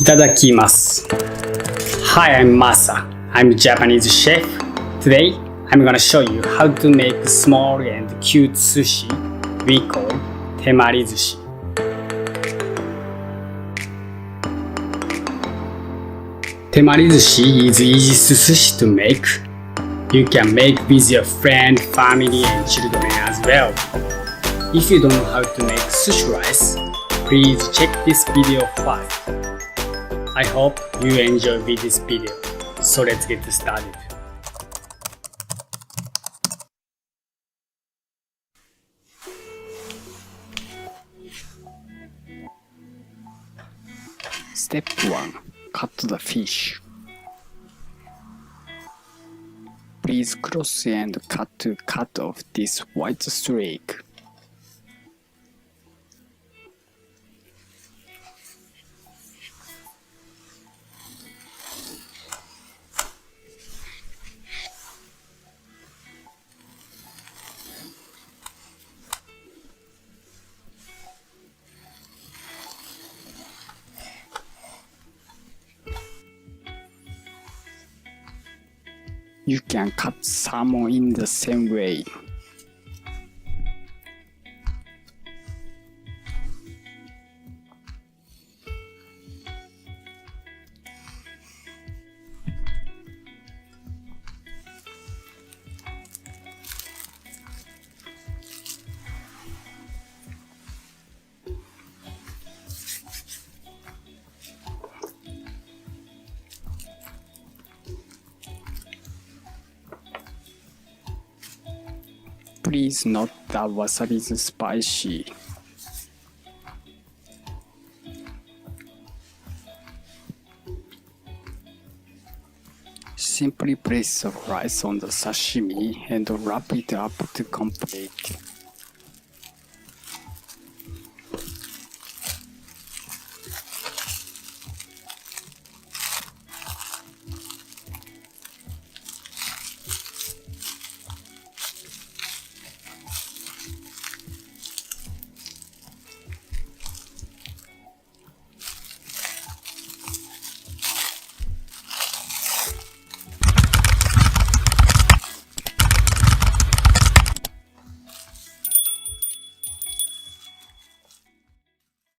いただきます。Hi, I'm Masa. I'm a Japanese chef. Today, I'm gonna show you how to make small and cute sushi we call TEMARISUSHI. TEMARISUSHI is easy sushi to make. You can make with your friend, family, and children as well. If you don't know how to make sushirice, please check this video first. I hope you enjoy with this video. So let's get started. Step 1. Cut the fish. Please cross and cut to cut off this white streak. You can cut salmon in the same way. Please note that wasabi is spicy. Simply place the rice on the sashimi and wrap it up to complete.